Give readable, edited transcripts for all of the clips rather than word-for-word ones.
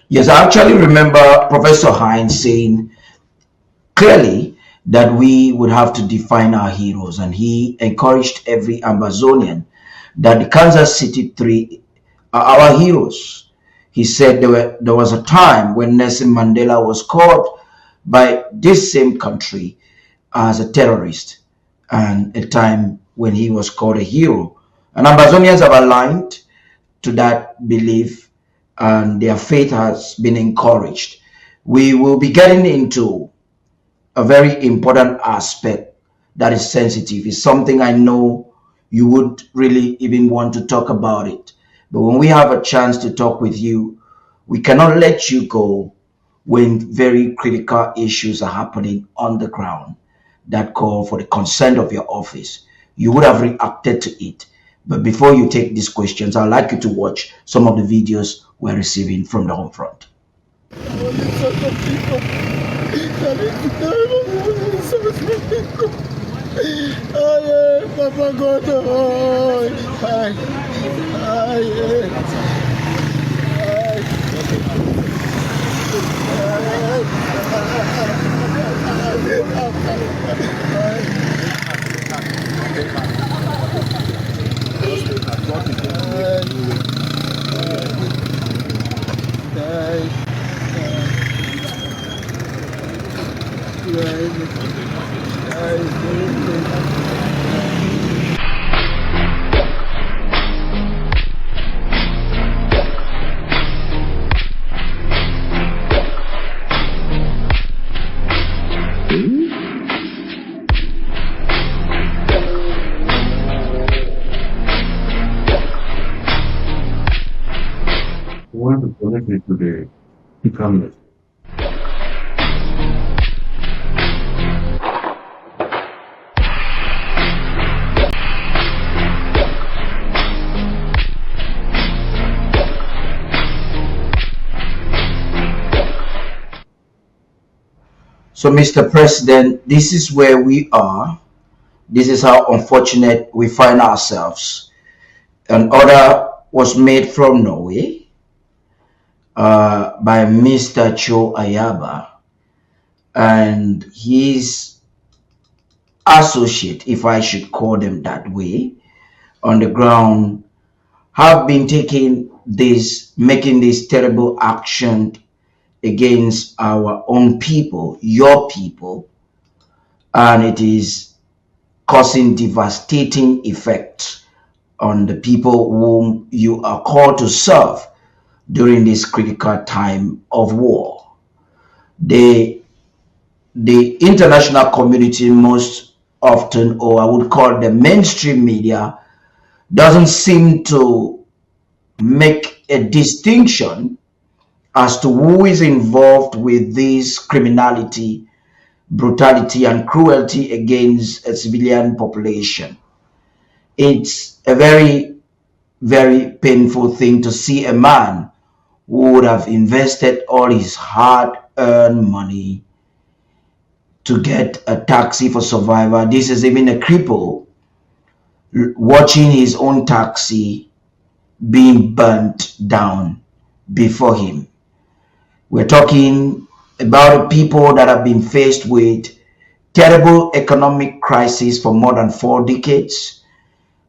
Yes, I actually remember Professor Hines saying clearly that we would have to define our heroes, and he encouraged every Amazonian that the Kansas City Three are our heroes. He said there was a time when Nelson Mandela was caught by this same country as a terrorist, and a time when he was called a hero. And Amazonians have aligned to that belief, and their faith has been encouraged. We will be getting into a very important aspect that is sensitive. It's something I know you would really even want to talk about it. But when we have a chance to talk with you, we cannot let you go when very critical issues are happening on the ground that call for the consent of your office. You would have reacted to it. But before you take these questions, I'd like you to watch some of the videos we're receiving from the home front. Want to connect it to the camera. So, Mr. President, this is where we are. This is how unfortunate we find ourselves. An order was made from Norway by Mr. Cho Ayaba and his associate, if I should call them that way, on the ground have been making this terrible action against our own people, your people, and it is causing devastating effects on the people whom you are called to serve during this critical time of war. The, the international community most often, or I would call the mainstream media, doesn't seem to make a distinction as to who is involved with this criminality, brutality, and cruelty against a civilian population. It's a very, very painful thing to see a man who would have invested all his hard-earned money to get a taxi for survival. This is even a cripple watching his own taxi being burnt down before him. We're talking about people that have been faced with terrible economic crisis for more than 4 decades.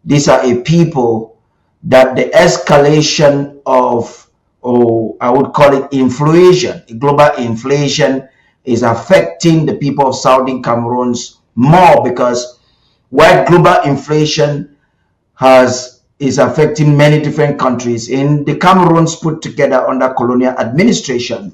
These are a people that the escalation of, oh, I would call it inflation, global inflation, is affecting the people of Southern Cameroon more, because while global inflation is affecting many different countries, in the Cameroons put together under colonial administration,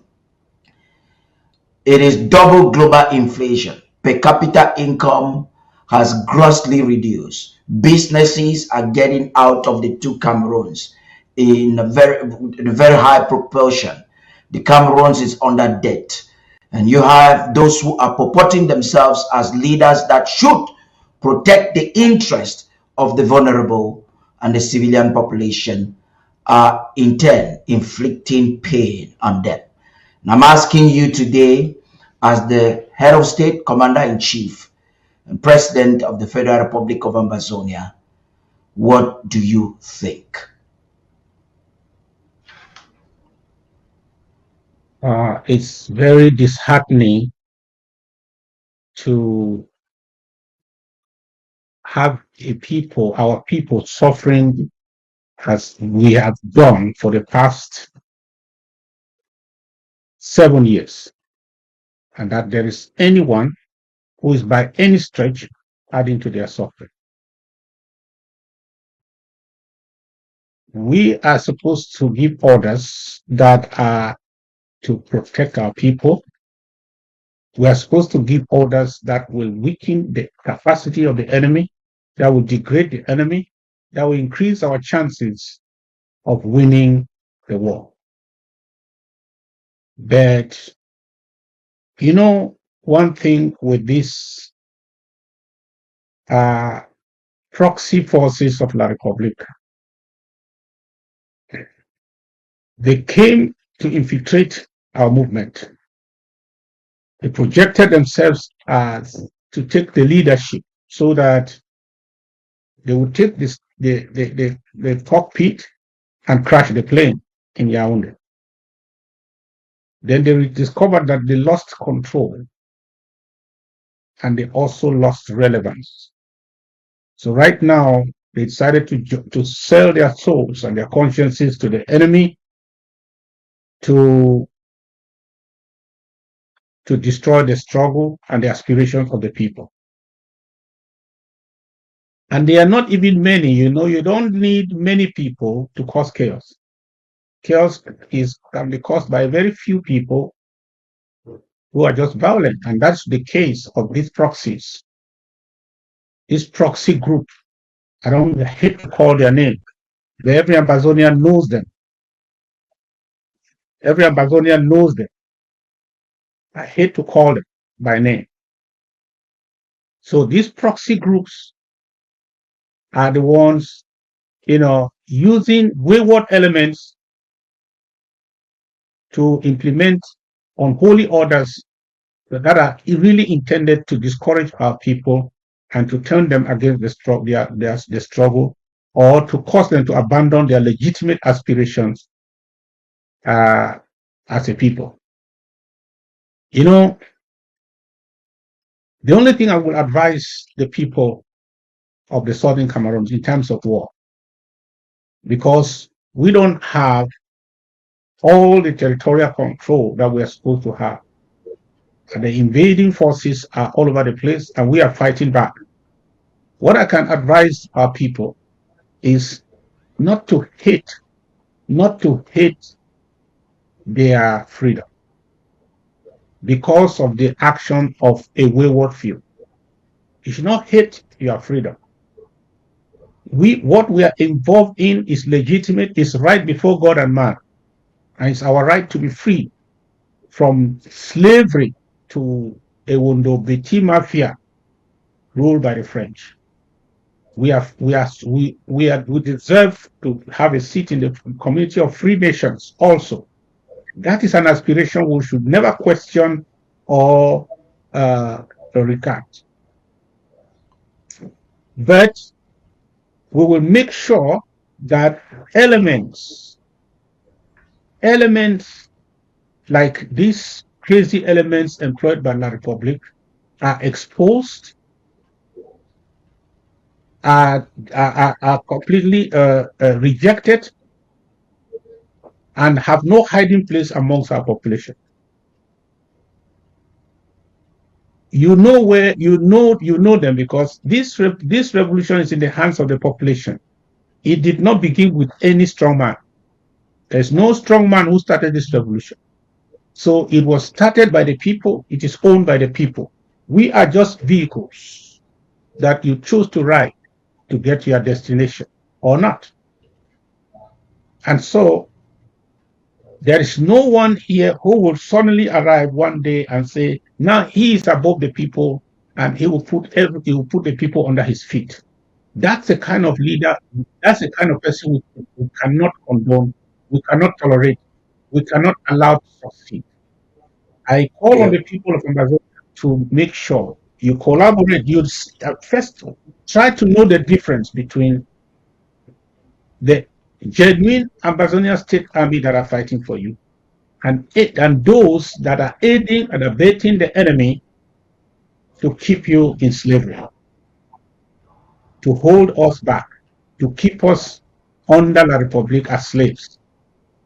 it is double global inflation. Per capita income has grossly reduced. Businesses are getting out of the two Cameroons in a very high proportion. The Cameroons is under debt. And you have those who are purporting themselves as leaders that should protect the interest of the vulnerable and the civilian population, are in turn inflicting pain on them. And I'm asking you today, as the head of state, commander-in-chief, and president of the Federal Republic of Ambazonia, what do you think? It's very disheartening to have our people suffering as we have done for the past 7 years, and that there is anyone who is by any stretch adding to their suffering. We are supposed to give orders that are to protect our people. We are supposed to give orders that will weaken the capacity of the enemy, that will degrade the enemy, that will increase our chances of winning the war. But, one thing with these uh, proxy forces of La Republic, they came to infiltrate our movement. They projected themselves as to take the leadership so that they would take the cockpit and crash the plane in Yaoundé. Then they discovered that they lost control and they also lost relevance. So right now, they decided to sell their souls and their consciences to the enemy to, to destroy the struggle and the aspirations of the people. And they are not even many, you don't need many people to cause chaos. Chaos can be caused by very few people who are just violent. And that's the case of these proxies. This proxy group, I hate to call their name, but every Amazonian knows them. Every Amazonian knows them. I hate to call them by name. So these proxy groups are the ones, using wayward elements to implement unholy orders that are really intended to discourage our people and to turn them against the struggle, or to cause them to abandon their legitimate aspirations as a people. The only thing I would advise the people of the Southern Cameroon in terms of war, because we don't have all the territorial control that we are supposed to have. And the invading forces are all over the place, and we are fighting back. What I can advise our people is not to hate their freedom because of the action of a wayward few. You should not hate your freedom. What we are involved in is legitimate, is right before God and man, and it's our right to be free from slavery to a Wondo Beti mafia ruled by the French. We deserve to have a seat in the community of free nations also. That is an aspiration we should never question or regard. But we will make sure that elements like these crazy elements employed by La Republic are exposed, are completely rejected, and have no hiding place amongst our population. You know them because this revolution is in the hands of the population. It did not begin with any strong man. There's no strong man who started this revolution. So it was started by the people. It is owned by the people. We are just vehicles that you choose to ride to get to your destination or not. And so there is no one here who will suddenly arrive one day and say, now he is above the people and he will put the people under his feet. That's the kind of leader, that's the kind of person we cannot condone, we cannot tolerate, we cannot allow to succeed. I call on Yeah. the people of Amazon to make sure you collaborate. You first try to know the difference between the genuine Amazonian State Army that are fighting for you and those that are aiding and abetting the enemy to keep you in slavery, to hold us back, to keep us under the Republic as slaves.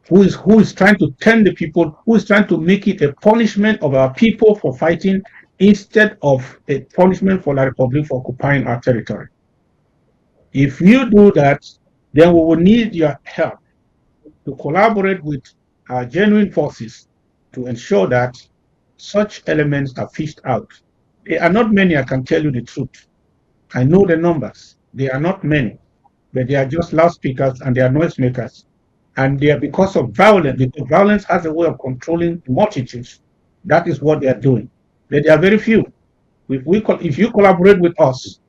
Who is trying to turn the people, who is trying to make it a punishment of our people for fighting instead of a punishment for the Republic for occupying our territory. If you do that, then we will need your help to collaborate with our genuine forces to ensure that such elements are fished out. They are not many, I can tell you the truth. I know the numbers. They are not many, but they are just loudspeakers and they are noisemakers. And they are because of violence, because violence has a way of controlling multitudes. That is what they are doing. But they are very few. If you collaborate with us,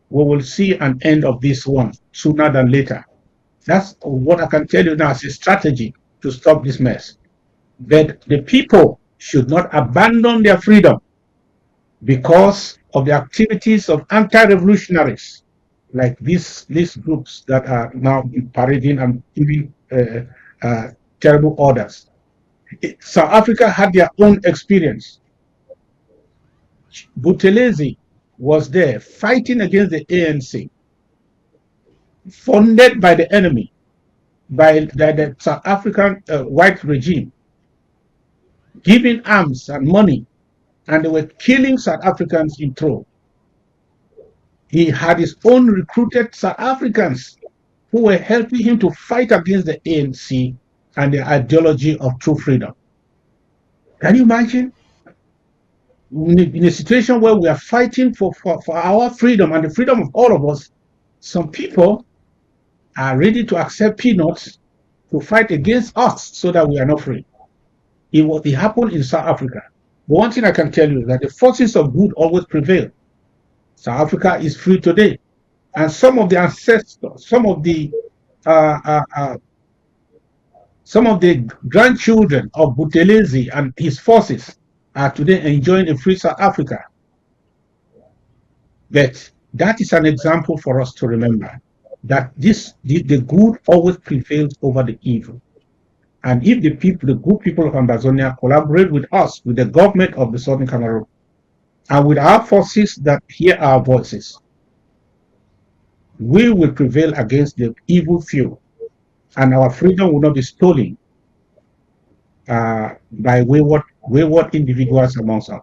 we will see an end of this one sooner than later. That's what I can tell you now as a strategy to stop this mess. That the people should not abandon their freedom because of the activities of anti-revolutionaries like these groups that are now parading and giving terrible orders. South Africa had their own experience. Buthelezi was there fighting against the ANC, funded by the enemy, by the South African white regime, giving arms and money, and they were killing South Africans in troop. He had his own recruited South Africans who were helping him to fight against the ANC and the ideology of true freedom. Can you imagine? In a situation where we are fighting for our freedom and the freedom of all of us, some people are ready to accept peanuts to fight against us so that we are not free. It happened in South Africa. But one thing I can tell you is that the forces of good always prevail. South Africa is free today. And some of the ancestors, some of the grandchildren of Buthelezi and his forces are today enjoying a free South Africa. But that is an example for us to remember that the good always prevails over the evil. And if the good people of Ambazonia collaborate with us, with the government of the Southern Cameroon, and with our forces that hear our voices, we will prevail against the evil few, and our freedom will not be stolen by wayward individuals amongst us.